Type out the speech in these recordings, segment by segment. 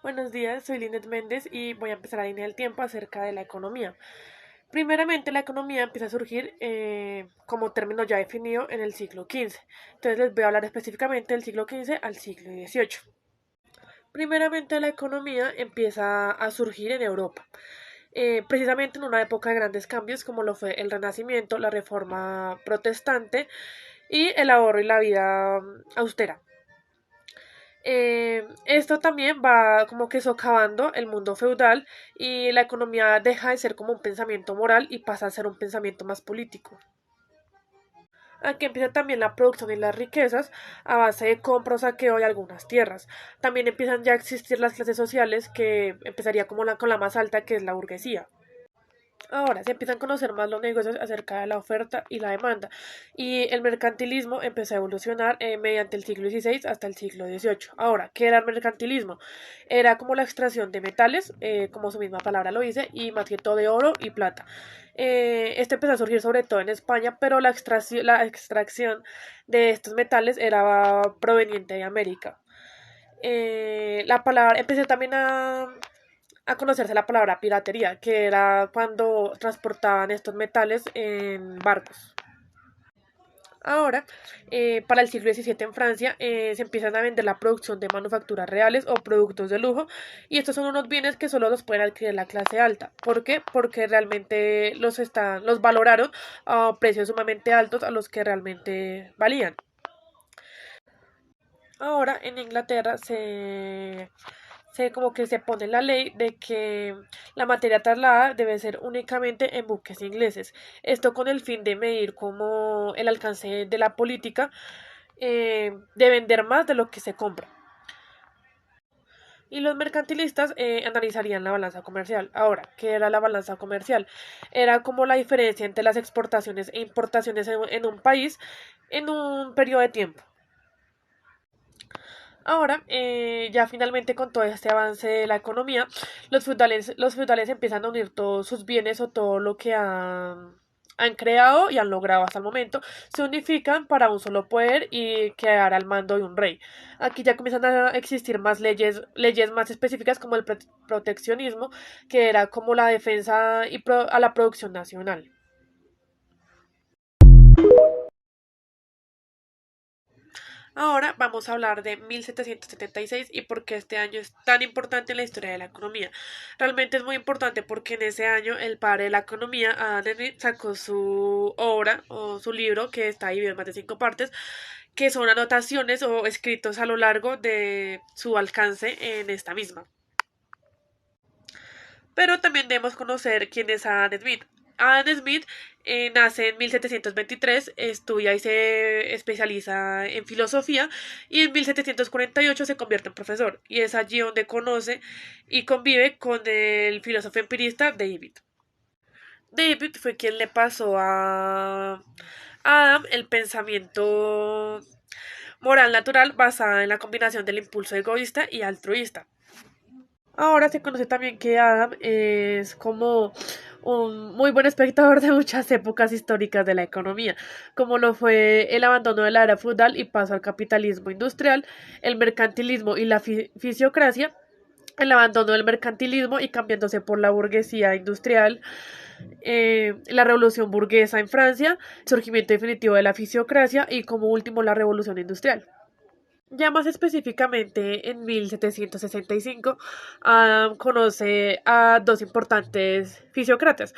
Buenos días, soy Linet Méndez y voy a empezar la línea del tiempo acerca de la economía. Primeramente, la economía empieza a surgir como término ya definido en el siglo XV. Entonces les voy a hablar específicamente del siglo XV al siglo XVIII. Primeramente, la economía empieza a surgir en Europa, precisamente en una época de grandes cambios como lo fue el Renacimiento, la Reforma Protestante y el ahorro y la vida austera. Esto también va como que socavando el mundo feudal y la economía deja de ser como un pensamiento moral y pasa a ser un pensamiento más político. Aquí empieza también la producción y las riquezas a base de compra o saqueo de algunas tierras. También empiezan ya a existir las clases sociales que empezaría como con la más alta, que es la burguesía. Ahora se empiezan a conocer más los negocios acerca de la oferta y la demanda, y el mercantilismo empezó a evolucionar mediante el siglo XVI hasta el siglo XVIII. Ahora, ¿qué era el mercantilismo? Era como la extracción de metales, como su misma palabra lo dice, y más que todo de oro y plata. Este empezó a surgir sobre todo en España, pero la extracción de estos metales era proveniente de América. La palabra empecé también a conocerse la palabra piratería, que era cuando transportaban estos metales en barcos. Ahora, para el siglo XVII en Francia, se empiezan a vender la producción de manufacturas reales o productos de lujo, y estos son unos bienes que solo los pueden adquirir la clase alta. ¿Por qué? Porque realmente los valoraron a precios sumamente altos a los que realmente valían. Ahora en Inglaterra como que se pone la ley de que la materia trasladada debe ser únicamente en buques ingleses. Esto con el fin de medir como el alcance de la política de vender más de lo que se compra. Y los mercantilistas analizarían la balanza comercial. Ahora, ¿qué era la balanza comercial? Era como la diferencia entre las exportaciones e importaciones en un país en un periodo de tiempo. Ahora, ya finalmente con todo este avance de la economía, los feudales empiezan a unir todos sus bienes o todo lo que han creado y han logrado hasta el momento, se unifican para un solo poder y quedar al mando de un rey. Aquí ya comienzan a existir más leyes más específicas como el proteccionismo, que era como la defensa a la producción nacional. Ahora vamos a hablar de 1776 y por qué este año es tan importante en la historia de la economía. Realmente es muy importante porque en ese año el padre de la economía, Adam Smith, sacó su obra o su libro que está dividido en más de 5 partes, que son anotaciones o escritos a lo largo de su alcance en esta misma. Pero también debemos conocer quién es Adam Smith. Adam Smith nace en 1723, estudia y se especializa en filosofía y en 1748 se convierte en profesor y es allí donde conoce y convive con el filósofo empirista David. David fue quien le pasó a Adam el pensamiento moral natural basada en la combinación del impulso egoísta y altruista. Ahora se conoce también que Adam es como un muy buen espectador de muchas épocas históricas de la economía, como lo fue el abandono de la era feudal y paso al capitalismo industrial, el mercantilismo y la fisiocracia, el abandono del mercantilismo y cambiándose por la burguesía industrial, la revolución burguesa en Francia, el surgimiento definitivo de la fisiocracia y como último la revolución industrial. Ya más específicamente, en 1765, Adam conoce a dos importantes fisiócratas,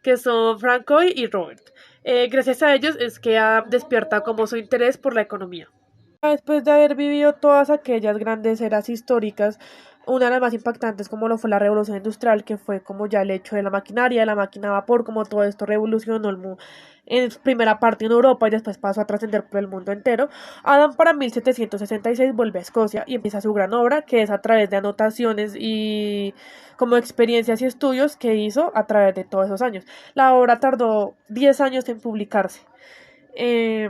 que son Francois y Robert. Gracias a ellos es que Adam despierta como su interés por la economía. Después de haber vivido todas aquellas grandes eras históricas, una de las más impactantes como lo fue la revolución industrial, que fue como ya el hecho de la maquinaria, de la máquina a vapor, como todo esto revolucionó el mundo en primera parte en Europa y después pasó a trascender por el mundo entero. Adam para 1766 vuelve a Escocia y empieza su gran obra, que es a través de anotaciones y como experiencias y estudios que hizo a través de todos esos años. La obra tardó 10 años en publicarse. Eh,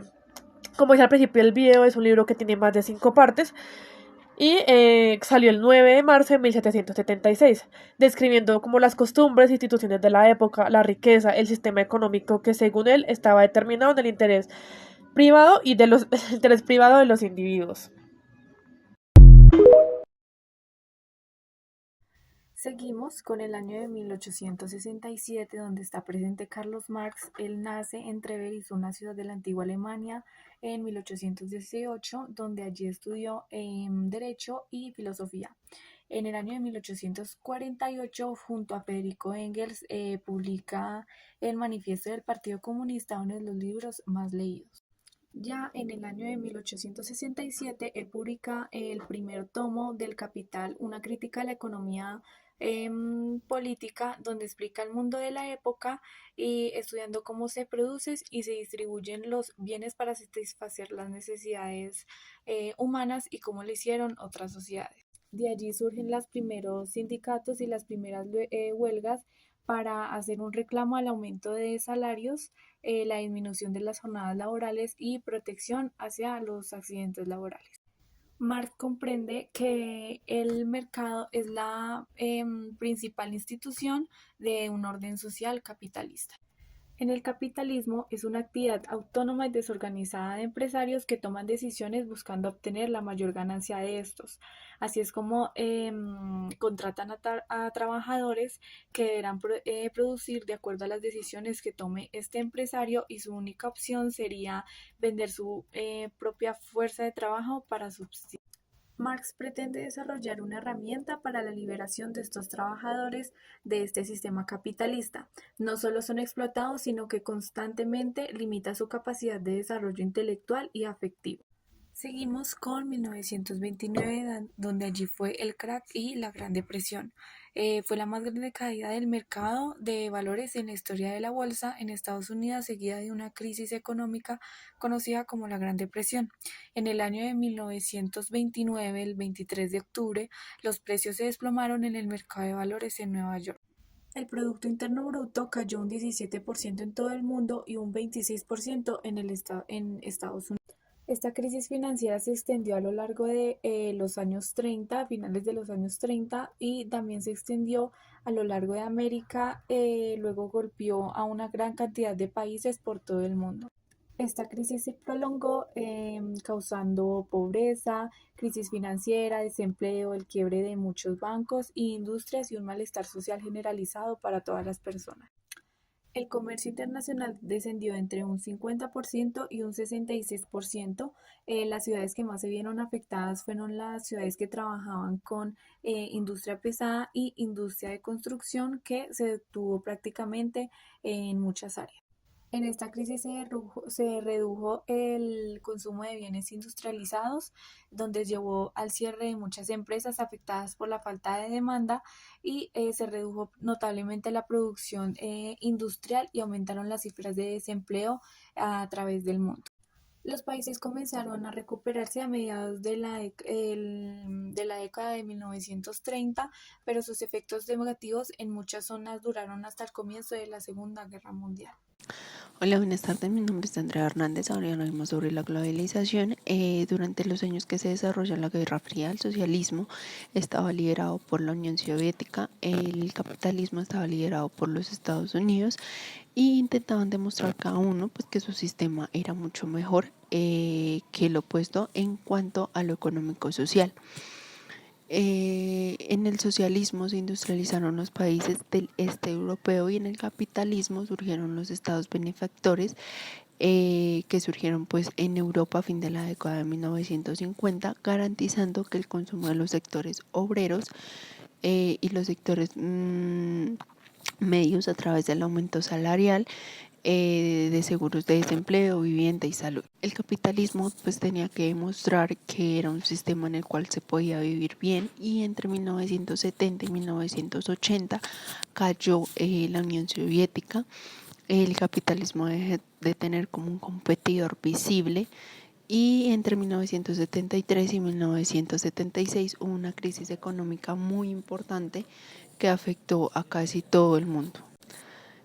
como dije al principio del video, es un libro que tiene más de 5 partes y salió el 9 de marzo de 1776, describiendo como las costumbres e instituciones de la época, la riqueza, el sistema económico que según él estaba determinado en el interés privado y de los el interés privado de los individuos. Seguimos con el año de 1867, donde está presente Carlos Marx. Él nace en Treveris, una ciudad de la antigua Alemania, en 1818, donde allí estudió Derecho y Filosofía. En el año de 1848, junto a Federico Engels, publica el Manifiesto del Partido Comunista, uno de los libros más leídos. Ya en el año de 1867, él publica el primer tomo del Capital, una crítica a la economía política, donde explica el mundo de la época y estudiando cómo se producen y se distribuyen los bienes para satisfacer las necesidades humanas y cómo lo hicieron otras sociedades. De allí surgen los primeros sindicatos y las primeras huelgas para hacer un reclamo al aumento de salarios, la disminución de las jornadas laborales y protección hacia los accidentes laborales. Marx comprende que el mercado es la principal institución de un orden social capitalista. En el capitalismo es una actividad autónoma y desorganizada de empresarios que toman decisiones buscando obtener la mayor ganancia de estos. Así es como contratan a trabajadores que deberán producir de acuerdo a las decisiones que tome este empresario y su única opción sería vender su propia fuerza de trabajo para subsistir. Marx pretende desarrollar una herramienta para la liberación de estos trabajadores de este sistema capitalista. No solo son explotados, sino que constantemente limita su capacidad de desarrollo intelectual y afectivo. Seguimos con 1929, donde allí fue el crack y la Gran Depresión. Fue la más grande caída del mercado de valores en la historia de la bolsa en Estados Unidos, seguida de una crisis económica conocida como la Gran Depresión. En el año de 1929, el 23 de octubre, los precios se desplomaron en el mercado de valores en Nueva York. El Producto Interno Bruto cayó un 17% en todo el mundo y un 26% en Estados Unidos. Esta crisis financiera se extendió a lo largo de los años 30, finales de los años 30, y también se extendió a lo largo de América, luego golpeó a una gran cantidad de países por todo el mundo. Esta crisis se prolongó causando pobreza, crisis financiera, desempleo, el quiebre de muchos bancos e industrias y un malestar social generalizado para todas las personas. El comercio internacional descendió entre un 50% y un 66%. Las ciudades que más se vieron afectadas fueron las ciudades que trabajaban con industria pesada y industria de construcción, que se detuvo prácticamente en muchas áreas. En esta crisis se redujo el consumo de bienes industrializados, donde llevó al cierre de muchas empresas afectadas por la falta de demanda y se redujo notablemente la producción industrial y aumentaron las cifras de desempleo a través del mundo. Los países comenzaron a recuperarse a mediados de la década de 1930, pero sus efectos negativos en muchas zonas duraron hasta el comienzo de la Segunda Guerra Mundial. Hola, buenas tardes. Mi nombre es Andrea Hernández. Ahora hablaremos sobre la globalización. Durante los años que se desarrolla la Guerra Fría, el socialismo estaba liderado por la Unión Soviética, el capitalismo estaba liderado por los Estados Unidos e intentaban demostrar cada uno pues, que su sistema era mucho mejor que el opuesto en cuanto a lo económico-social. En el socialismo se industrializaron los países del este europeo y en el capitalismo surgieron los estados benefactores que surgieron pues en Europa a fin de la década de 1950, garantizando que el consumo de los sectores obreros y los sectores medios a través del aumento salarial de seguros de desempleo, vivienda y salud. El capitalismo pues tenía que demostrar que era un sistema en el cual se podía vivir bien y entre 1970 y 1980 cayó la Unión Soviética. El capitalismo dejó de tener como un competidor visible y entre 1973 y 1976 hubo una crisis económica muy importante que afectó a casi todo el mundo.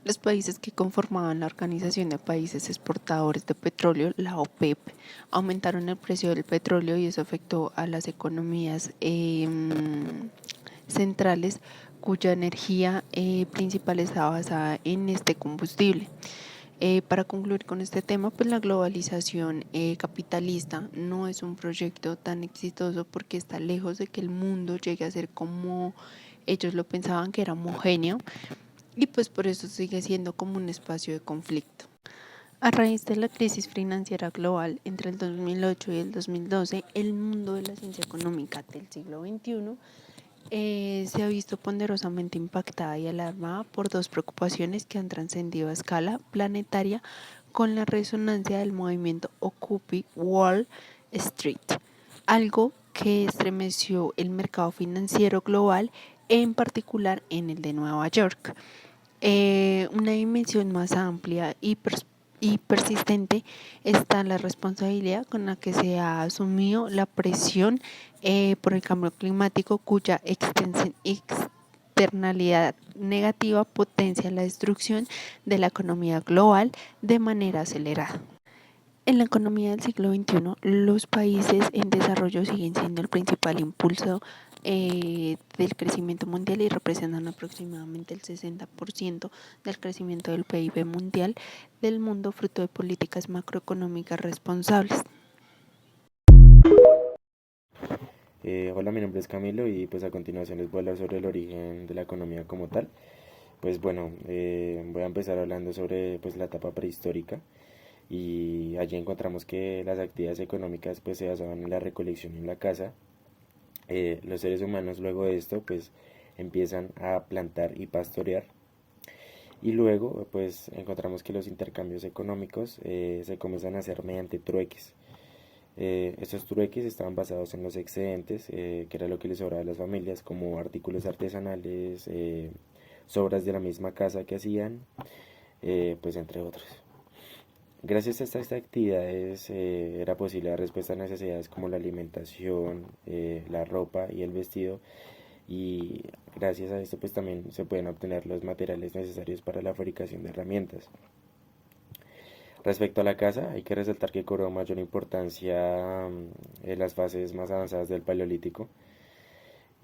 Los países que conformaban la Organización de Países Exportadores de Petróleo, la OPEP, aumentaron el precio del petróleo y eso afectó a las economías centrales cuya energía principal está basada en este combustible. Para concluir con este tema, pues la globalización capitalista no es un proyecto tan exitoso porque está lejos de que el mundo llegue a ser como Ellos lo pensaban que era homogéneo y pues por eso sigue siendo como un espacio de conflicto. A raíz de la crisis financiera global entre el 2008 y el 2012, el mundo de la ciencia económica del siglo XXI se ha visto poderosamente impactada y alarmada por dos preocupaciones que han trascendido a escala planetaria con la resonancia del movimiento Occupy Wall Street, algo que estremeció el mercado financiero global, en particular en el de Nueva York. Una dimensión más amplia y persistente está la responsabilidad con la que se ha asumido la presión por el cambio climático, cuya externalidad negativa potencia la destrucción de la economía global de manera acelerada. En la economía del siglo XXI, los países en desarrollo siguen siendo el principal impulso del crecimiento mundial y representan aproximadamente el 60% del crecimiento del PIB mundial del mundo, fruto de políticas macroeconómicas responsables. Hola, mi nombre es Camilo y pues a continuación les voy a hablar sobre el origen de la economía como tal. Pues bueno, voy a empezar hablando sobre pues la etapa prehistórica y allí encontramos que las actividades económicas pues se basaban en la recolección en la caza. Los seres humanos luego de esto pues empiezan a plantar y pastorear y luego pues encontramos que los intercambios económicos se comienzan a hacer mediante trueques. Estos trueques estaban basados en los excedentes, que era lo que les sobraba a las familias, como artículos artesanales, sobras de la misma casa que hacían, pues entre otros. Gracias a estas actividades era posible dar respuesta a necesidades como la alimentación, la ropa y el vestido, y gracias a esto pues también se pueden obtener los materiales necesarios para la fabricación de herramientas. Respecto a la caza, hay que resaltar que cobró mayor importancia en las fases más avanzadas del Paleolítico,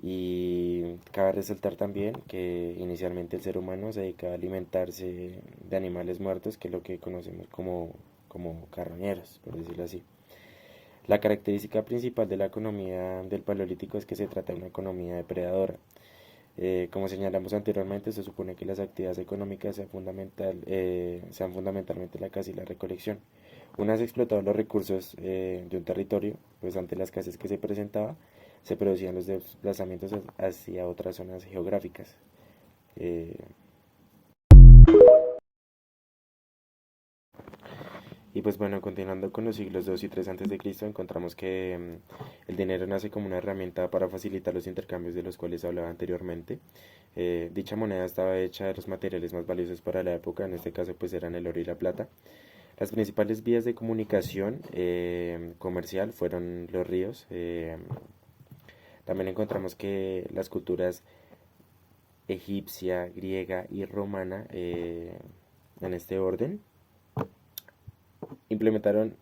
y cabe resaltar también que inicialmente el ser humano se dedicaba a alimentarse de animales muertos, que es lo que conocemos como carroñeros, por decirlo así. La característica principal de la economía del Paleolítico es que se trata de una economía depredadora. Como señalamos anteriormente, se supone que las actividades económicas sean fundamentalmente la caza y la recolección. Una vez explotados los recursos de un territorio, pues ante la escasez que se presentaba, se producían los desplazamientos hacia otras zonas geográficas. Eh, y pues bueno, continuando con los siglos 2 y 3 antes de Cristo, encontramos que el dinero nace como una herramienta para facilitar los intercambios de los cuales hablaba anteriormente. Dicha moneda estaba hecha de los materiales más valiosos para la época, en este caso pues eran el oro y la plata. Las principales vías de comunicación comercial fueron los ríos. También encontramos que las culturas egipcia, griega y romana, en este orden, implementaron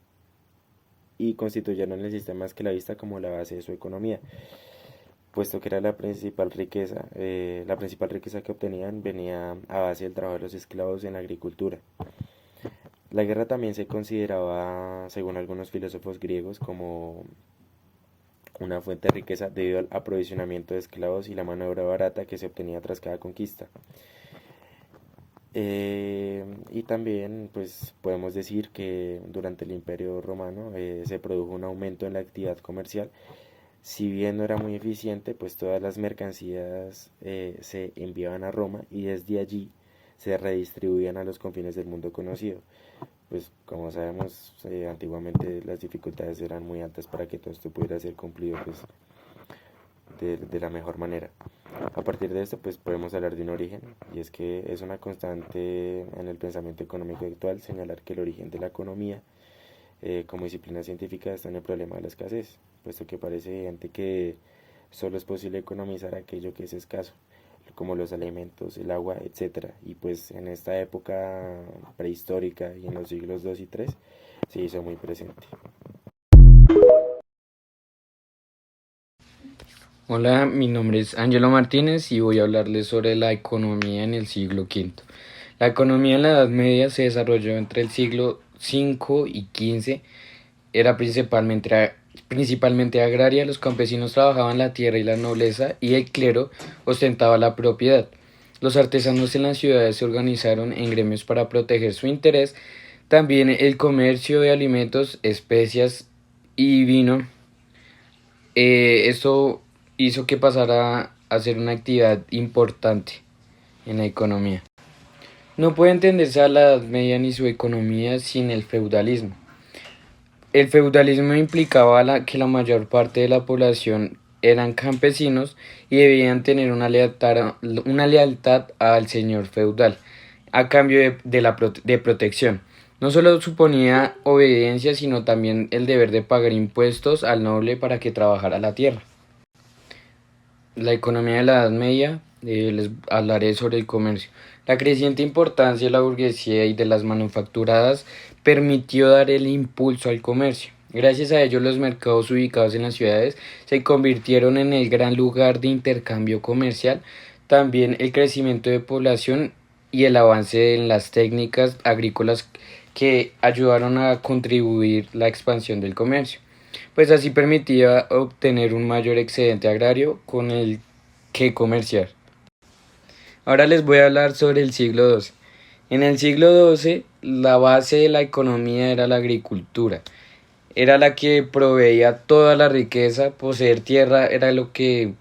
y constituyeron el sistema esclavista como la base de su economía, puesto que era la principal riqueza que obtenían venía a base del trabajo de los esclavos en la agricultura. La guerra también se consideraba, según algunos filósofos griegos, como una fuente de riqueza debido al aprovisionamiento de esclavos y la mano de obra barata que se obtenía tras cada conquista. Y también pues podemos decir que durante el Imperio Romano se produjo un aumento en la actividad comercial. Si bien no era muy eficiente, pues todas las mercancías se enviaban a Roma y desde allí se redistribuían a los confines del mundo conocido. Pues como sabemos, antiguamente las dificultades eran muy altas para que todo esto pudiera ser cumplido pues de la mejor manera. A partir de esto pues podemos hablar de un origen, y es que es una constante en el pensamiento económico actual señalar que el origen de la economía como disciplina científica está en el problema de la escasez, puesto que parece evidente que solo es posible economizar aquello que es escaso, como los alimentos, el agua, etcétera. Y pues en esta época prehistórica y en los siglos 2 y 3 se hizo muy presente. Hola, mi nombre es Ángelo Martínez y voy a hablarles sobre la economía en el siglo V. La economía en la Edad Media se desarrolló entre el siglo V y XV. Era principalmente principalmente agraria. Los campesinos trabajaban la tierra y la nobleza, y el clero ostentaba la propiedad. Los artesanos en las ciudades se organizaron en gremios para proteger su interés. También el comercio de alimentos, especias y vino, esto hizo que pasara a ser una actividad importante en la economía. No puede entenderse a la Edad Media ni su economía sin el feudalismo. El feudalismo implicaba que la mayor parte de la población eran campesinos y debían tener una lealtad al señor feudal a cambio de protección. No solo suponía obediencia, sino también el deber de pagar impuestos al noble para que trabajara la tierra. La economía de la Edad Media, les hablaré sobre el comercio. La creciente importancia de la burguesía y de las manufacturadas permitió dar el impulso al comercio. Gracias a ello, los mercados ubicados en las ciudades se convirtieron en el gran lugar de intercambio comercial. También el crecimiento de población y el avance en las técnicas agrícolas que ayudaron a contribuir la expansión del comercio, pues así permitía obtener un mayor excedente agrario con el que comerciar. Ahora les voy a hablar sobre el siglo XII. En el siglo XII, la base de la economía era la agricultura. Era la que proveía toda la riqueza. Poseer tierra era lo que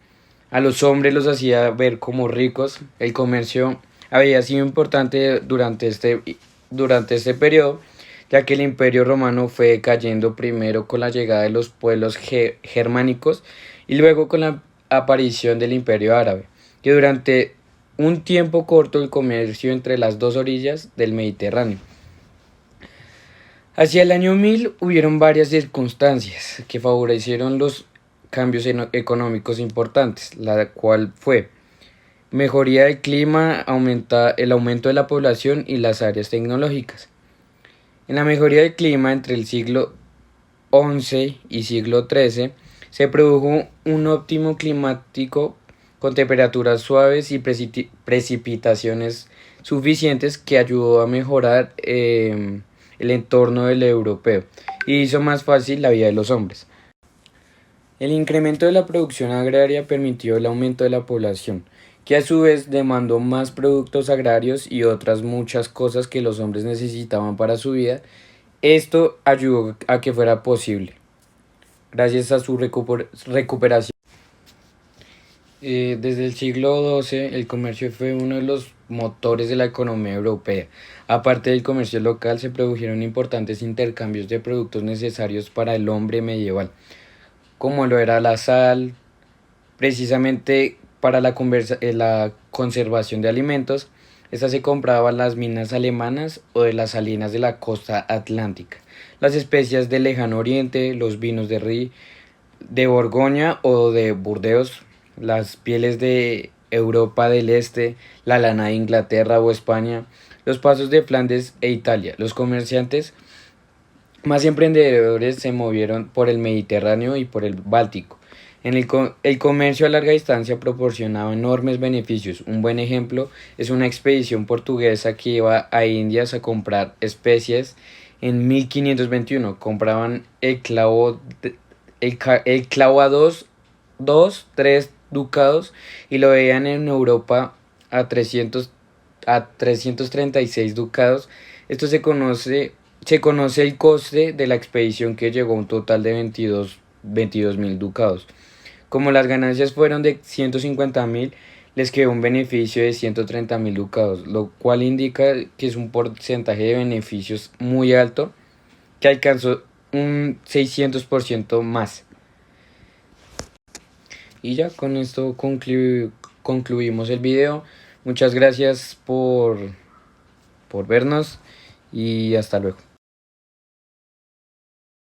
a los hombres los hacía ver como ricos. El comercio había sido importante durante este periodo, ya que el Imperio Romano fue cayendo primero con la llegada de los pueblos germánicos y luego con la aparición del Imperio Árabe, que durante un tiempo corto el comercio entre las dos orillas del Mediterráneo. Hacia el año 1000 hubieron varias circunstancias que favorecieron los cambios económicos importantes, la cual fue mejoría del clima, el aumento de la población y las áreas tecnológicas. En la mejoría del clima entre el siglo XI y siglo XIII se produjo un óptimo climático con temperaturas suaves y precipitaciones suficientes que ayudó a mejorar el entorno del europeo y hizo más fácil la vida de los hombres. El incremento de la producción agraria permitió el aumento de la población, que a su vez demandó más productos agrarios y otras muchas cosas que los hombres necesitaban para su vida. Esto ayudó a que fuera posible, gracias a su recuperación. Desde el siglo XII, el comercio fue uno de los motores de la economía europea. Aparte del comercio local, se produjeron importantes intercambios de productos necesarios para el hombre medieval, como lo era la sal, precisamente para la conservación de alimentos. Esta se compraba en las minas alemanas o de las salinas de la costa atlántica. Las especias del lejano oriente, los vinos de Borgoña o de Burdeos, las pieles de Europa del Este, la lana de Inglaterra o España, los pasos de Flandes e Italia. Los comerciantes más emprendedores se movieron por el Mediterráneo y por el Báltico. El comercio a larga distancia proporcionaba enormes beneficios. Un buen ejemplo es una expedición portuguesa que iba a Indias a comprar especies en 1521. Compraban el clavo a 3 ducados y lo veían en Europa a 336 ducados. Esto se conoce el coste de la expedición, que llegó a un total de 22.000 ducados. Como las ganancias fueron de 150.000, les quedó un beneficio de 130.000 ducados, lo cual indica que es un porcentaje de beneficios muy alto, que alcanzó un 600% más. Y ya con esto concluimos el video. Muchas gracias por vernos y hasta luego.